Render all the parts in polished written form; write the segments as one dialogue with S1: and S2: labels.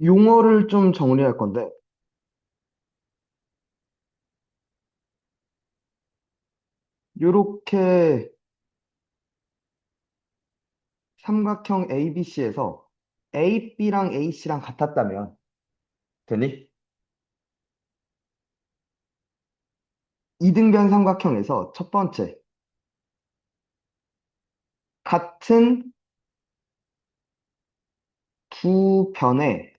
S1: 용어를 좀 정리할 건데, 요렇게 삼각형 ABC에서 AB랑 AC랑 같았다면, 되니? 이등변 삼각형에서 첫 번째, 같은 두 변에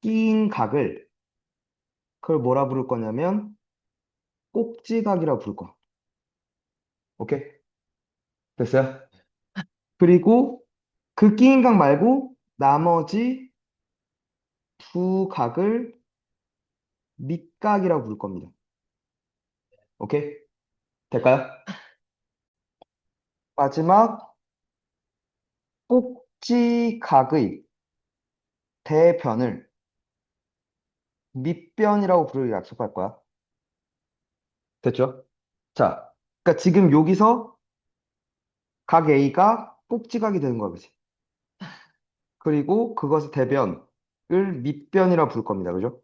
S1: 끼인 각을, 그걸 뭐라 부를 거냐면, 꼭지각이라고 부를 거야. 오케이? 됐어요? 그리고 그 끼인 각 말고, 나머지 두 각을 밑각이라고 부를 겁니다. 오케이? 될까요? 마지막, 꼭지각의 대변을 밑변이라고 부르기로 약속할 거야. 됐죠? 자, 그러니까 지금 여기서 각 A가 꼭지각이 되는 거야, 그지? 그리고 그것의 대변을 밑변이라고 부를 겁니다, 그죠?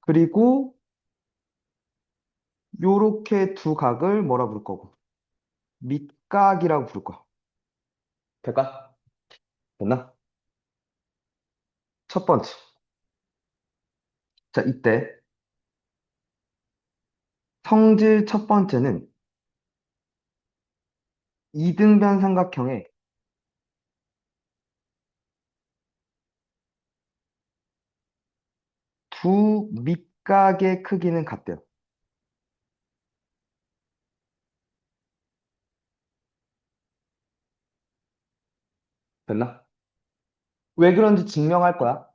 S1: 그리고 요렇게 두 각을 뭐라 부를 거고, 밑각이라고 부를 거야. 될까? 됐나? 첫 번째. 자, 이때 성질 첫 번째는 이등변 삼각형의 두 밑각의 크기는 같대요. 됐나? 왜 그런지 증명할 거야.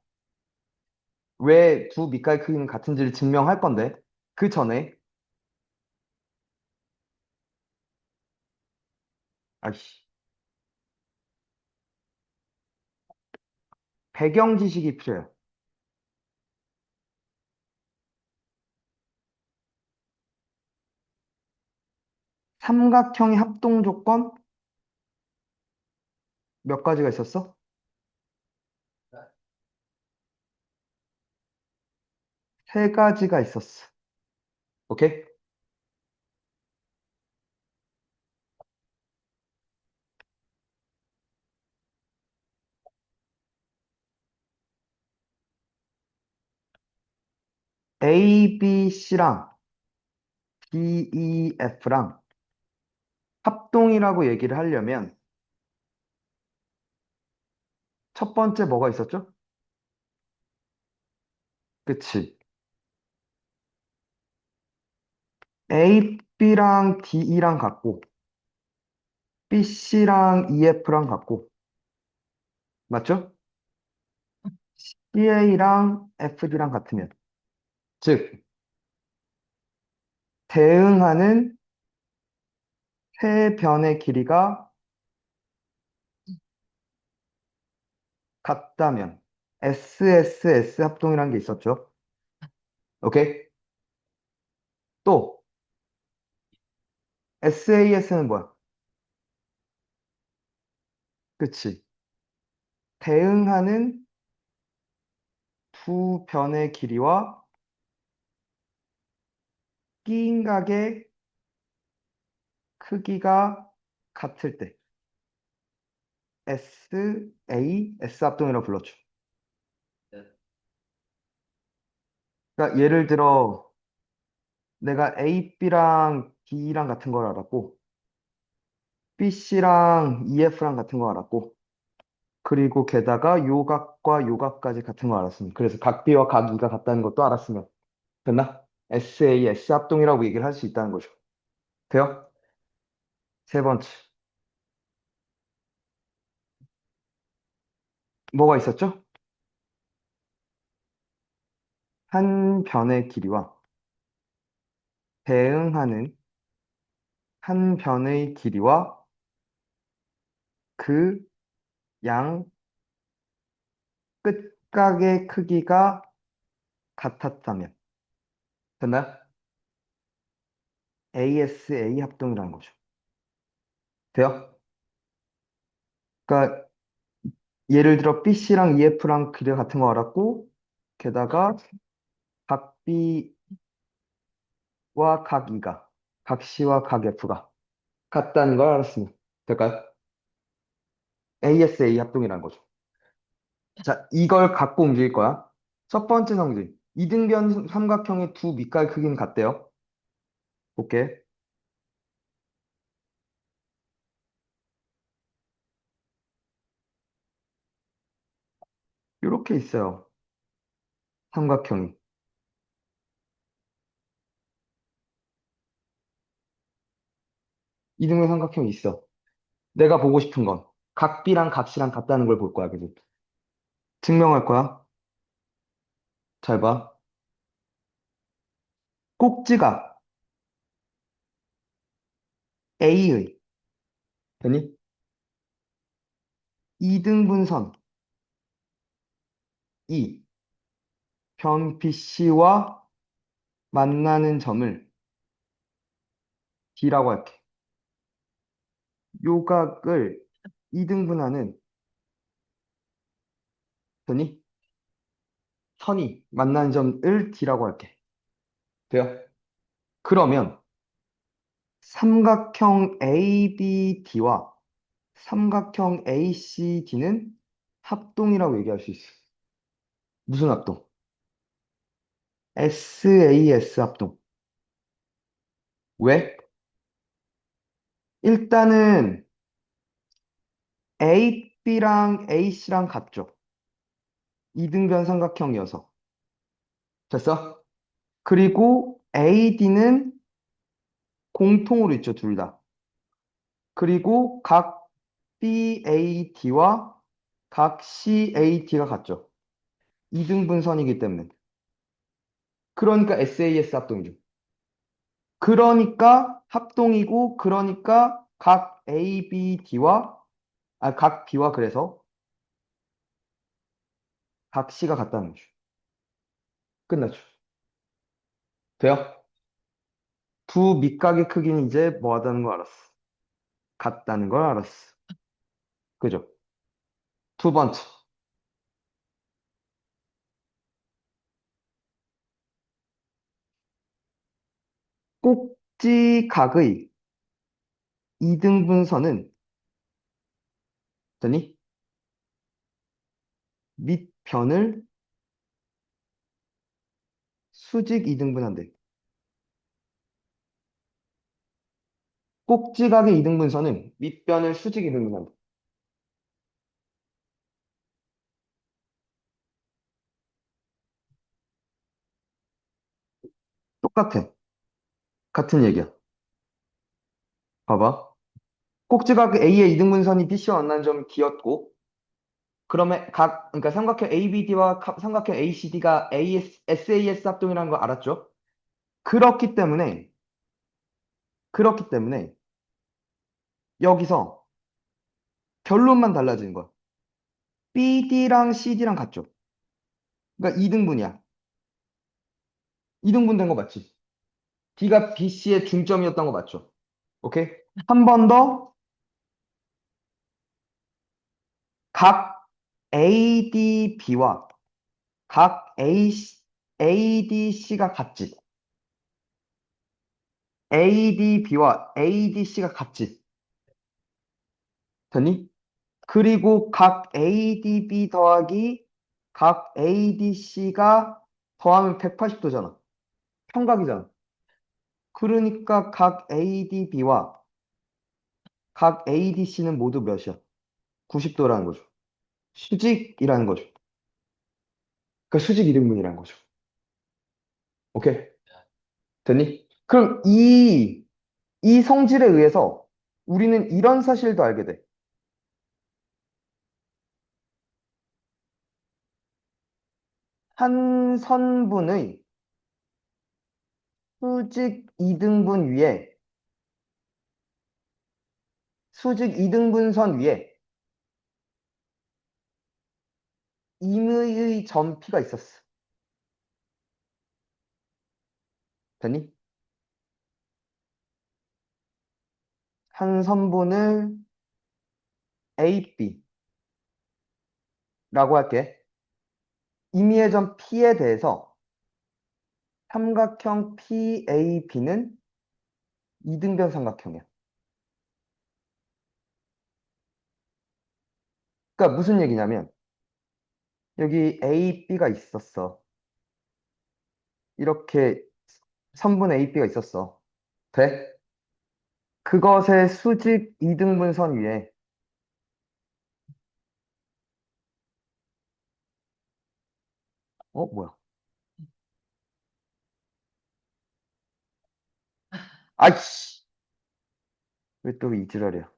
S1: 왜 두 밑가의 크기는 같은지를 증명할 건데, 그 전에, 아이씨, 배경 지식이 필요해요. 삼각형의 합동 조건 몇 가지가 있었어? 세 가지가 있었어. 오케이? A, B, C랑 D, E, F랑 합동이라고 얘기를 하려면 첫 번째 뭐가 있었죠? 그치. A, B랑 D, E랑 같고, B, C랑 E, F랑 같고, 맞죠? C, A랑 F, D랑 같으면. 즉, 대응하는 세 변의 길이가 같다면 SSS 합동이라는 게 있었죠. 오케이? 또 SAS는 뭐야? 그치? 대응하는 두 변의 길이와 끼인각의 크기가 같을 때 SAS 합동이라고 불렀죠. 그러니까 예를 들어 내가 AB랑 D랑 같은 걸 알았고 BC랑 EF랑 같은 걸 알았고 그리고 게다가 요각과 요각까지 같은 걸 알았으면 그래서 각 B와 각 E가 같다는 것도 알았으면 됐나? SAS 합동이라고 얘기를 할 수 있다는 거죠. 돼요? 세 번째. 뭐가 있었죠? 한 변의 길이와 대응하는 한 변의 길이와 그 양 끝각의 크기가 같았다면 됐나요? ASA 합동이라는 거죠. 돼요? 그러니까 예를 들어 BC랑 EF랑 길이 같은 거 알았고, 게다가 각 B와 각 E가, 각 C와 각 F가 같다는 걸 알았으면 될까요? ASA 합동이라는 거죠. 자, 이걸 갖고 움직일 거야. 첫 번째 성질. 이등변 삼각형의 두 밑갈 크기는 같대요. 볼게. 이렇게 있어요. 삼각형이. 이등변 삼각형이 있어. 내가 보고 싶은 건 각 B랑 각 C랑 같다는 걸 볼 거야. 그지? 증명할 거야. 잘 봐. 꼭지각 A의, 되니? 이등분선 E, 변 BC와 만나는 점을 D라고 할게. 요각을 이등분하는, 되니? 선이 만나는 점을 D라고 할게. 돼요? 그러면 삼각형 ABD와 삼각형 ACD는 합동이라고 얘기할 수 있어. 무슨 합동? SAS 합동. 왜? 일단은 AB랑 AC랑 같죠. 이등변 삼각형이어서. 됐어? 그리고 AD는 공통으로 있죠, 둘 다. 그리고 각 BAD와 각 CAD가 같죠. 이등분선이기 때문에. 그러니까 SAS 합동이죠. 그러니까 합동이고, 그러니까 각 A, B, D와, 각 B와 그래서 각 C가 같다는 거죠. 끝났죠. 돼요? 두 밑각의 크기는 이제 뭐 하다는 걸 알았어. 같다는 걸 알았어. 그죠? 두 번째. 꼭지각의 이등분선은, 더니 밑변을 수직 이등분한대. 꼭지각의 이등분선은 밑변을 수직 이등분한대. 똑같아. 같은 얘기야. 봐봐. 꼭지각 A의 이등분선이 BC와 만나는 점이 D였고, 그러면 그러니까 삼각형 ABD와 삼각형 ACD가 SAS 합동이라는 거 알았죠? 그렇기 때문에, 그렇기 때문에, 여기서 결론만 달라지는 거야. BD랑 CD랑 같죠? 그러니까 2등분이야. 2등분 된 거 맞지? D가 BC의 중점이었던 거 맞죠? 오케이? 한 번 더, 각 ADB와 각 ADC가 같지? ADB와 ADC가 같지? 됐니? 그리고 각 ADB 더하기 각 ADC가 더하면 180도잖아. 평각이잖아. 그러니까 각 ADB와 각 ADC는 모두 몇이야? 90도라는 거죠. 수직이라는 거죠. 그 수직 이등분이라는 거죠. 오케이? 됐니? 그럼 이 성질에 의해서 우리는 이런 사실도 알게 돼. 한 선분의 수직 이등분 위에, 수직 이등분선 위에 임의의 점 P가 있었어. 됐니? 한 선분을 A, B, 라고 할게. 임의의 점 P에 대해서 삼각형 PAB는 이등변 삼각형이야. 그러니까 무슨 얘기냐면 여기 A, B가 있었어. 이렇게 선분 A, B가 있었어. 돼? 그것의 수직 이등분선 위에 뭐야? 아이씨! 왜 또 이 지랄이야?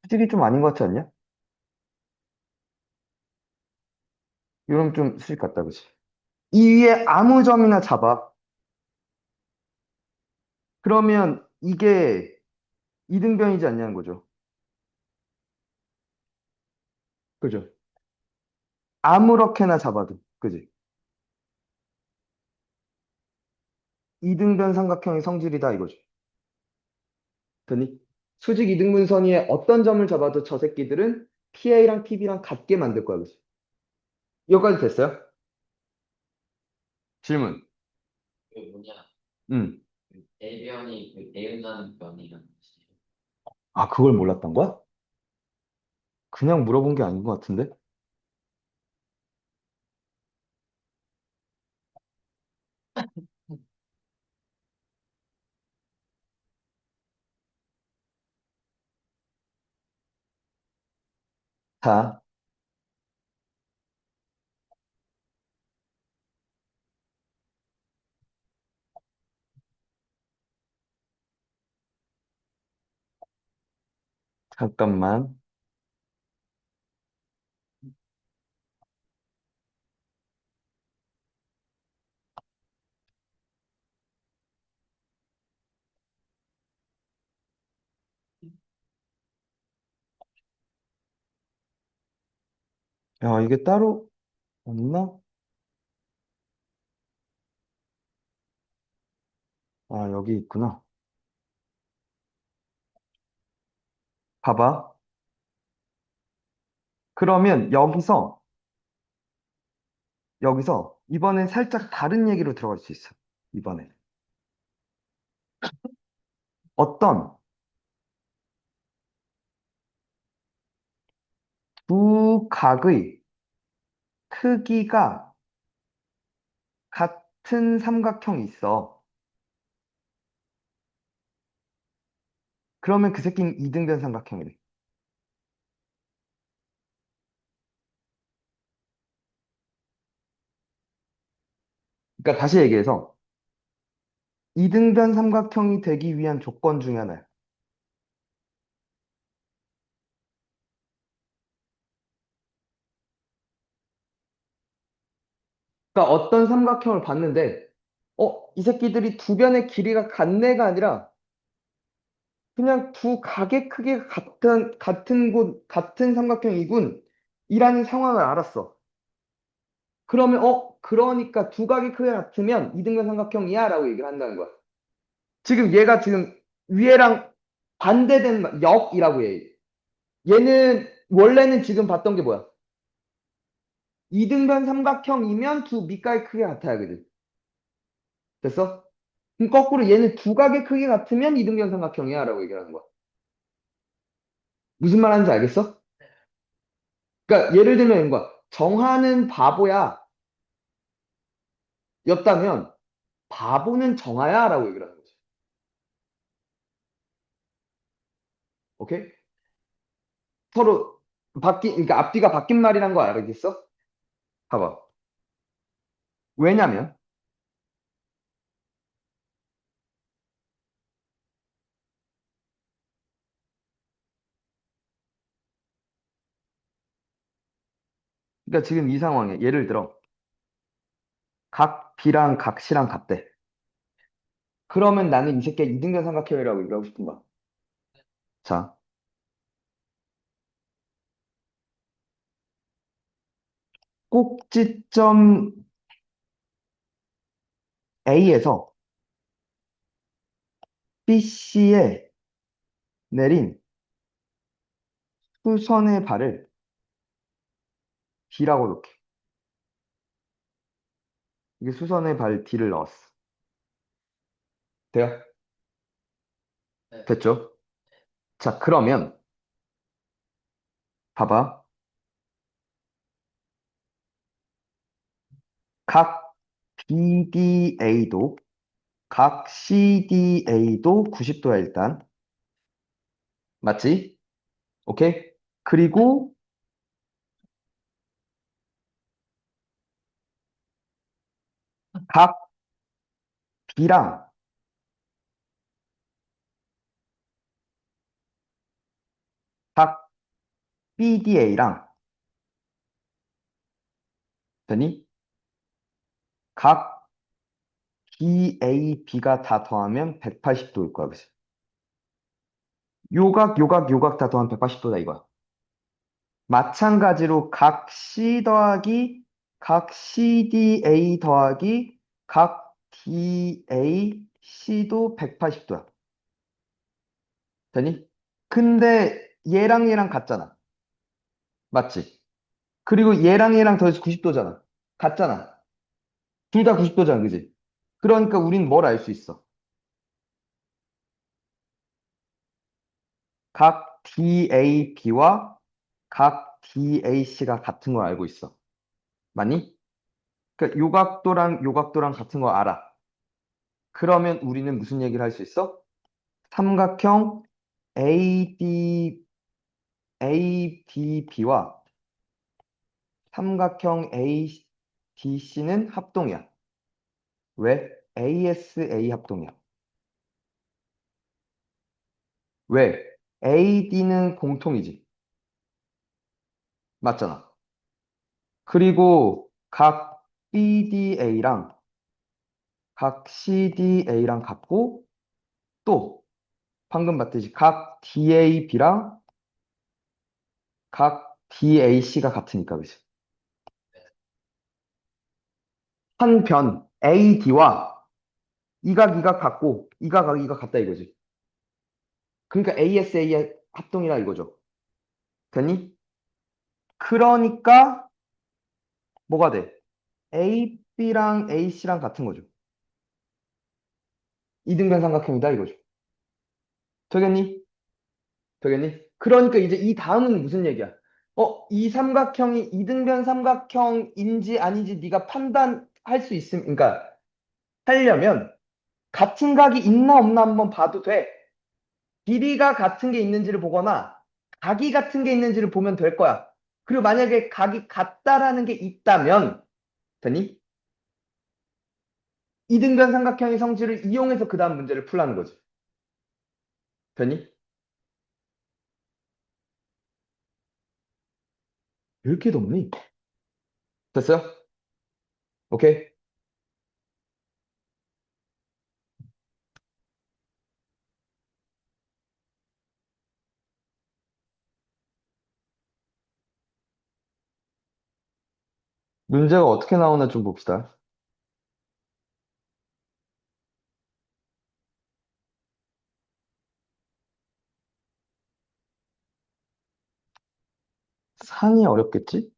S1: 수직이 좀 아닌 것 같지 않냐? 이러면 좀 수직 같다, 그치? 이 위에 아무 점이나 잡아. 그러면 이게 이등변이지 않냐는 거죠. 그죠? 아무렇게나 잡아도. 그지? 이등변 삼각형의 성질이다 이거죠. 됐니? 수직 이등분선 위에 어떤 점을 잡아도 저 새끼들은 PA랑 PB랑 같게 만들 거야, 그지? 여기까지 됐어요? 질문.
S2: 그 뭐냐,
S1: 응.
S2: 그 대변이 그 대응하는 변이라는 뜻이에요.
S1: 아, 그걸 몰랐던 거야? 그냥 물어본 게 아닌 것 같은데? 자, 잠깐만. 야, 이게 따로 없나? 아, 여기 있구나. 봐봐. 그러면 여기서 이번엔 살짝 다른 얘기로 들어갈 수 있어. 이번에. 어떤 두 각의 크기가 같은 삼각형이 있어. 그러면 그 새끼는 이등변 삼각형이래. 그러니까 다시 얘기해서 이등변 삼각형이 되기 위한 조건 중에 하나야. 그러니까 어떤 삼각형을 봤는데, 이 새끼들이 두 변의 길이가 같네가 아니라 그냥 두 각의 크기가 같은 곳, 같은 삼각형이군. 이라는 상황을 알았어. 그러면, 그러니까 두 각의 크기가 같으면 이등변 삼각형이야. 라고 얘기를 한다는 거야. 지금 얘가 지금 위에랑 반대된 역이라고 해. 얘는, 원래는 지금 봤던 게 뭐야? 이등변 삼각형이면 두 밑각의 크기가 같아야 그지? 됐어? 그럼 거꾸로 얘는 두 각의 크기 같으면 이등변 삼각형이야 라고 얘기하는 거야. 무슨 말 하는지 알겠어? 그러니까 예를 들면 이런 거야. 정하는 바보야 였다면 바보는 정하야 라고 얘기를 하는 거지. 오케이? 서로 그러니까 앞뒤가 바뀐 말이란 거 알겠어? 봐봐. 왜냐면, 그러니까 지금 이 상황에 예를 들어 각 B랑 각 C랑 같대. 그러면 나는 이 새끼가 이등변 삼각형이라고 얘기하고 싶은 거야. 자, 꼭지점 A에서 BC에 내린 수선의 발을 D라고 놓게. 이게 수선의 발 D를 넣었어. 돼요?
S2: 네.
S1: 됐죠? 자, 그러면 봐봐. 각 BDA도 각 CDA도 90도야 일단. 맞지? 오케이? 그리고 각 B랑 각 BDA랑 되니? 각 BAB가 다 더하면 180도일 거야. 그치? 요각 다 더하면 180도다 이거야. 마찬가지로 각 C 더하기 각 CDA 더하기 각 DAC도 180도야. 되니? 근데 얘랑 같잖아. 맞지? 그리고 얘랑 더해서 90도잖아. 같잖아. 둘 다 90도잖아. 그지? 그러니까 우린 뭘 알 수 있어? 각 DAB와 각 DAC가 같은 걸 알고 있어. 맞니? 그러니까 요각도랑 같은 거 알아. 그러면 우리는 무슨 얘기를 할 수 있어? 삼각형 ADB와 삼각형 ADC는 합동이야. 왜? ASA 합동이야. 왜? AD는 공통이지. 맞잖아. 그리고 각 BDA랑 각 CDA랑 같고 또 방금 봤듯이 각 DAB랑 각 DAC가 같으니까 그지? 한 변 AD와 이각 같고 이각 같다 이거지. 그러니까 ASA의 합동이라 이거죠. 됐니? 그러니까 뭐가 돼? AB랑 AC랑 같은 거죠. 이등변 삼각형이다 이거죠. 되겠니? 되겠니? 그러니까 이제 이 다음은 무슨 얘기야? 이 삼각형이 이등변 삼각형인지 아닌지 네가 판단할 수 있음. 그러니까 하려면 같은 각이 있나 없나 한번 봐도 돼. 길이가 같은 게 있는지를 보거나 각이 같은 게 있는지를 보면 될 거야. 그리고 만약에 각이 같다라는 게 있다면 되니? 이등변 삼각형의 성질을 이용해서 그 다음 문제를 풀라는 거지. 되니? 왜 이렇게 덥니? 됐어요? 오케이? 문제가 어떻게 나오나 좀 봅시다. 상이 어렵겠지?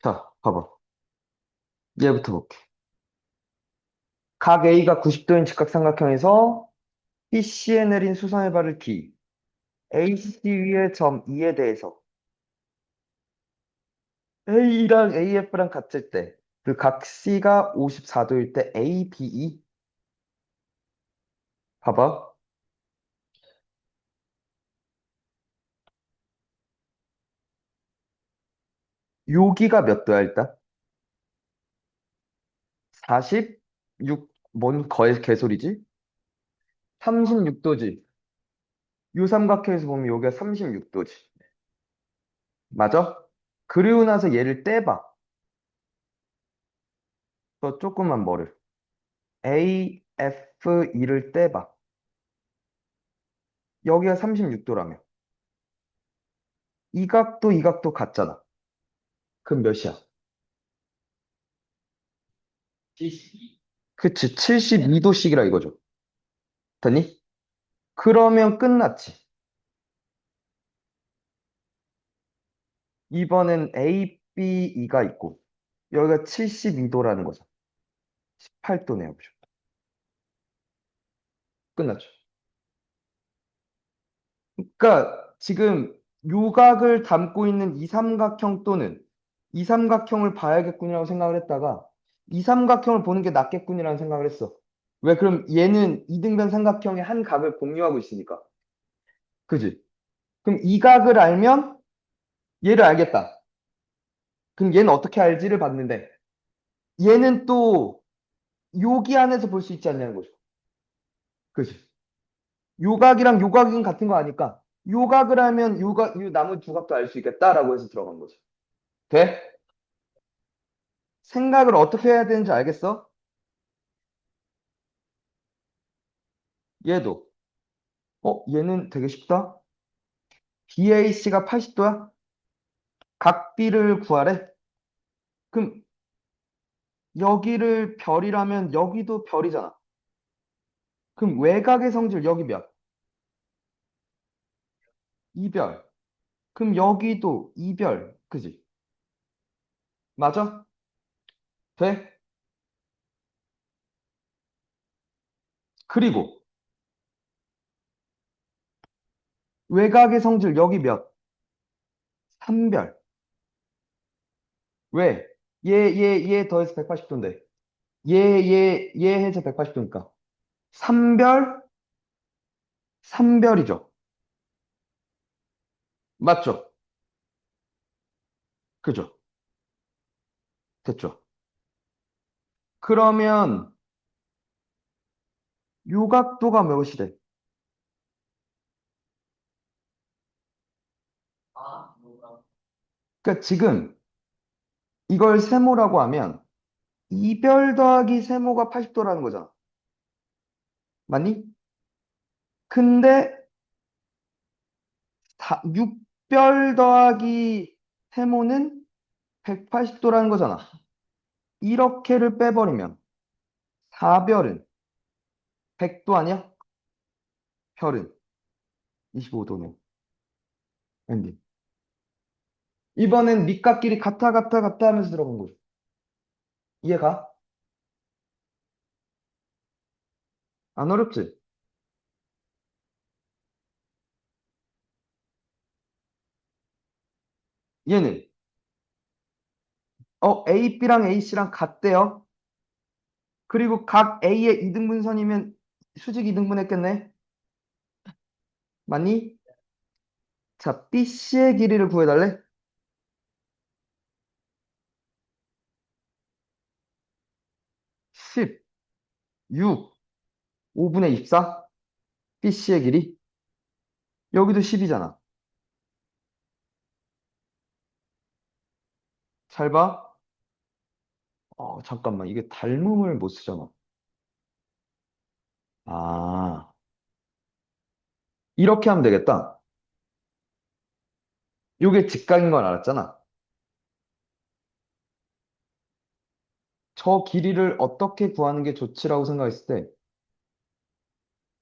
S1: 자, 봐봐. 얘부터 볼게. 각 A가 90도인 직각삼각형에서 BC에 내린 수선의 발을 D, AC 위의 점 E에 대해서 A랑 AF랑 같을 때, 그 각 C가 54도일 때 A, B, E? 봐봐. 여기가 몇 도야, 일단? 46, 뭔 개소리지? 36도지. 요 삼각형에서 보면 여기가 36도지. 맞아? 그리고 나서 얘를 떼봐. 더 조금만 뭐를. AFE를 떼봐. 여기가 36도라며. 이 각도 같잖아. 그럼 몇이야?
S2: 72.
S1: 그치, 72도씩이라 이거죠. 됐니? 그러면 끝났지. 이번엔 A, B, E가 있고, 여기가 72도라는 거죠. 18도네요. 끝났죠. 그러니까 지금 요각을 담고 있는 이 삼각형 또는 이 삼각형을 봐야겠군이라고 생각을 했다가 이 삼각형을 보는 게 낫겠군이라는 생각을 했어. 왜? 그럼 얘는 이등변 삼각형의 한 각을 공유하고 있으니까. 그지? 그럼 이 각을 알면 얘를 알겠다. 그럼 얘는 어떻게 알지를 봤는데 얘는 또 여기 안에서 볼 수 있지 않냐는 거죠. 그지? 요각이랑 요각은 같은 거 아니까 요각을 알면 요각, 요 나머지 두 각도 알 수 있겠다라고 해서 들어간 거지. 돼? 생각을 어떻게 해야 되는지 알겠어? 얘도. 얘는 되게 쉽다. BAC가 80도야? 각 B를 구하래? 그럼 여기를 별이라면 여기도 별이잖아. 그럼 외곽의 성질 여기 몇? 2별. 그럼 여기도 2별. 그지? 맞아? 돼? 그리고 외곽의 성질 여기 몇? 3별. 왜? 얘 더해서 180도인데. 얘 해서 180도니까. 3별? 3별이죠. 맞죠? 그죠? 됐죠? 그러면 요각도가 몇이래?
S2: 아, 뭐가.
S1: 그러니까 지금 이걸 세모라고 하면 이별 더하기 세모가 80도라는 거잖아. 맞니? 근데 6별 더하기 세모는 180도라는 거잖아. 이렇게를 빼버리면 4별은 100도 아니야? 별은 25도네. 엔딩. 이번엔 밑각끼리 같아 하면서 들어본 거죠. 이해가? 안 어렵지? 얘는 A, B랑 AC랑 같대요. 그리고 각 A의 이등분선이면 수직 이등분했겠네. 맞니? 자, BC의 길이를 구해달래? 10, 6, 5분의 24? BC의 길이? 여기도 10이잖아. 잘 봐. 잠깐만. 이게 닮음을 못 쓰잖아. 아, 이렇게 하면 되겠다. 이게 직각인 건 알았잖아. 저 길이를 어떻게 구하는 게 좋지라고 생각했을 때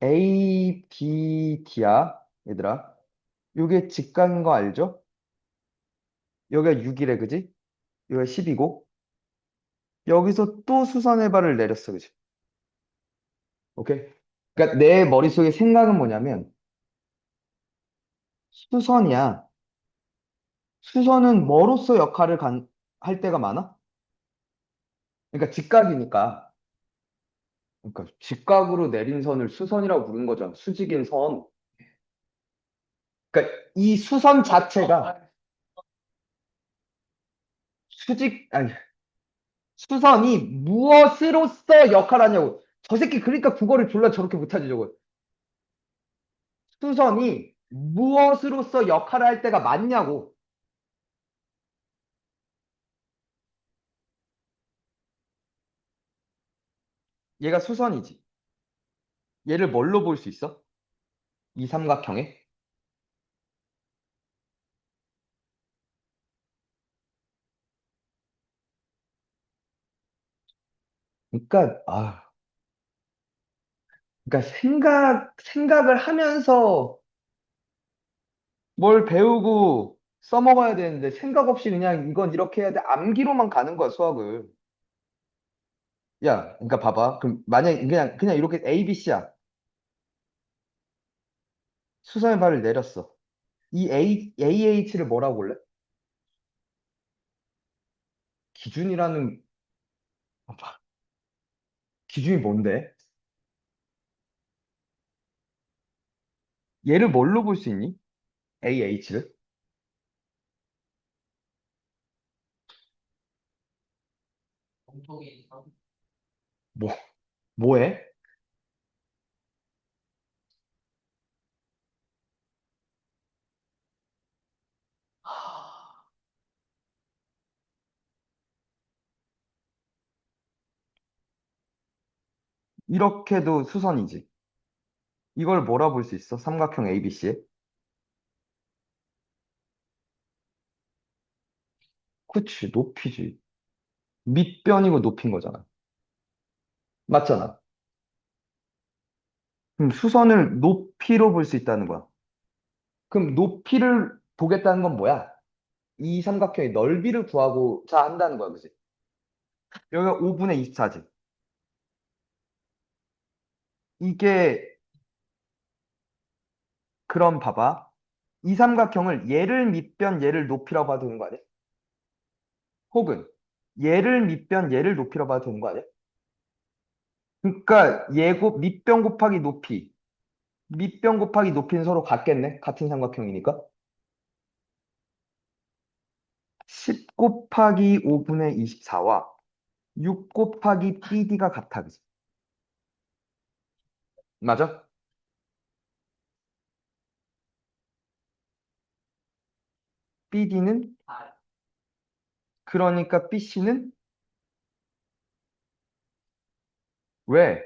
S1: A, B, D야, 얘들아. 이게 직각인 거 알죠? 여기가 6이래, 그지? 여기가 10이고 여기서 또 수선의 발을 내렸어, 그지? 오케이? 그러니까 내 머릿속에 생각은 뭐냐면 수선이야. 수선은 뭐로서 역할을 할 때가 많아? 그러니까 직각이니까. 그러니까 직각으로 내린 선을 수선이라고 부르는 거잖아. 수직인 선. 그러니까 이 수선 자체가 아니, 수선이 무엇으로서 역할하냐고. 저 새끼 그러니까 국어를 졸라 저렇게 못하지 저거. 수선이 무엇으로서 역할을 할 때가 많냐고. 얘가 수선이지. 얘를 뭘로 볼 수 있어? 이 삼각형에? 그러니까 그러니까 생각을 하면서 뭘 배우고 써먹어야 되는데 생각 없이 그냥 이건 이렇게 해야 돼. 암기로만 가는 거야, 수학을. 야, 그러니까 봐봐. 그럼 만약에 그냥 이렇게 A, B, C야. 수선의 발을 내렸어. 이 AH를 뭐라고 볼래? 기준이라는 기준이 뭔데? 얘를 뭘로 볼 수 있니? AH를?
S2: 공통인 선.
S1: 뭐 뭐해? 이렇게도 수선이지. 이걸 뭐라 볼 수 있어? 삼각형 ABC에? 그치, 높이지. 밑변이고 높인 거잖아. 맞잖아. 그럼 수선을 높이로 볼 수 있다는 거야. 그럼 높이를 보겠다는 건 뭐야? 이 삼각형의 넓이를 구하고자 한다는 거야, 그지? 여기가 5분의 24지. 이게, 그럼 봐봐. 이 삼각형을 얘를 밑변, 얘를 높이라고 봐도 되는 거 아니야? 혹은 얘를 밑변, 얘를 높이라고 봐도 되는 거 아니야? 그러니까 밑변 곱하기 높이, 밑변 곱하기 높이는 서로 같겠네? 같은 삼각형이니까. 10 곱하기 5분의 24와 6 곱하기 BD가 같아, 그지? 맞아? BD는 그러니까 BC는 왜?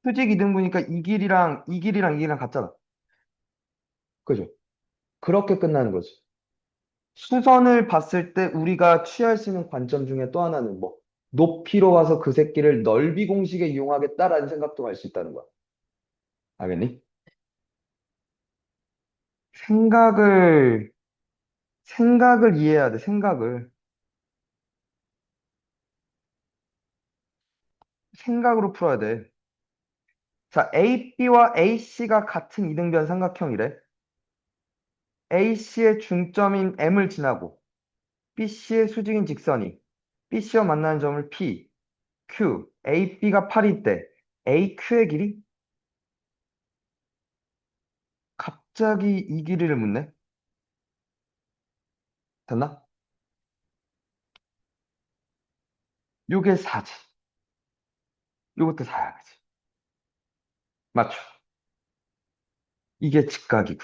S1: 수직 이등분이니까 이 길이랑 같잖아. 그죠? 그렇게 끝나는 거지. 수선을 봤을 때 우리가 취할 수 있는 관점 중에 또 하나는 뭐? 높이로 와서 그 새끼를 넓이 공식에 이용하겠다라는 생각도 할 수 있다는 거야. 알겠니? 생각을, 생각을 이해해야 돼, 생각을. 생각으로 풀어야 돼. 자, AB와 AC가 같은 이등변 삼각형이래. AC의 중점인 M을 지나고 BC의 수직인 직선이 BC와 만나는 점을 P, Q, AB가 8일 때 AQ의 길이 갑자기 이 길이를 묻네? 됐나? 요게 4지. 요것도 4야, 그지? 맞죠? 이게 직각이고.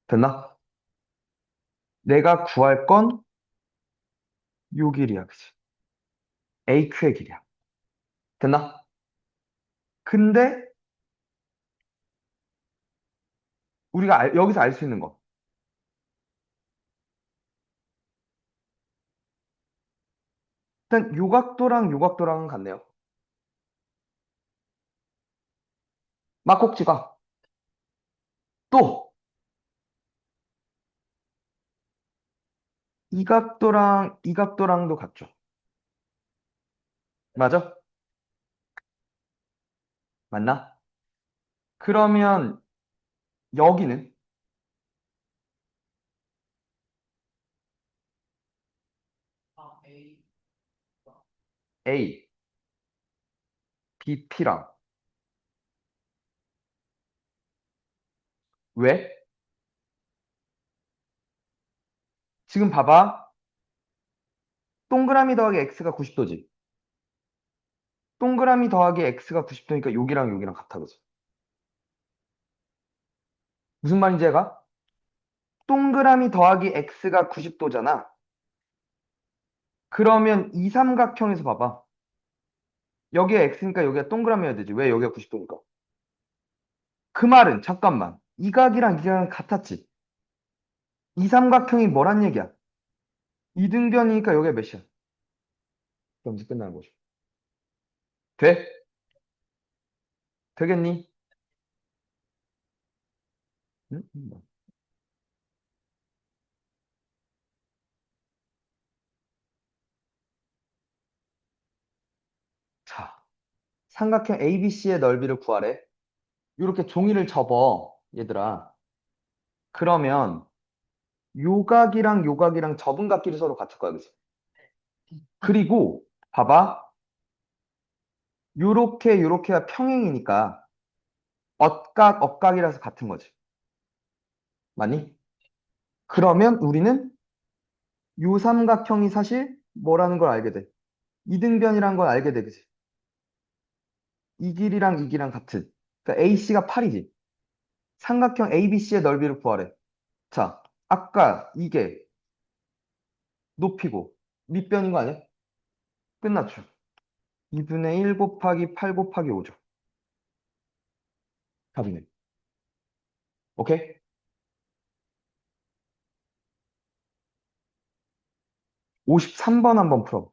S1: 됐나? 내가 구할 건 요 길이야, 그지? AQ의 길이야. 됐나? 근데 우리가 여기서 알 수 있는 거. 일단 요 각도랑은 같네요. 막꼭지가 또 이 각도랑도 같죠. 맞아? 맞나? 그러면 여기는 A, B, P랑. 왜? 지금 봐봐. 동그라미 더하기 X가 90도지. 동그라미 더하기 X가 90도니까 여기랑 여기랑 같아, 그지? 무슨 말인지 얘가? 동그라미 더하기 X가 90도잖아. 그러면 이 삼각형에서 봐봐. 여기가 X니까 여기가 동그라미여야 되지. 왜 여기가 90도니까? 그 말은 잠깐만. 이 각이랑 이 각은 같았지. 이 삼각형이 뭐란 얘기야? 이등변이니까 여기가 몇이야? 그럼 이제 끝나는 거죠. 돼? 되겠니? 응? 자, 삼각형 ABC의 넓이를 구하래. 이렇게 종이를 접어, 얘들아. 그러면 요각이랑 요각이랑 접은 각끼리 서로 같을 거야, 그치? 그리고 봐봐. 요렇게가 평행이니까 엇각, 엇각이라서 같은 거지. 맞니? 그러면 우리는 요 삼각형이 사실 뭐라는 걸 알게 돼. 이등변이란 걸 알게 돼, 그치? 이 길이랑 이 길이랑 같은. 그러니까 AC가 8이지. 삼각형 ABC의 넓이를 구하래. 자, 아까 이게 높이고 밑변인 거 아니야? 끝났죠. 2분의 1 곱하기 8 곱하기 5죠. 답이네. 오케이? 53번 한번 풀어.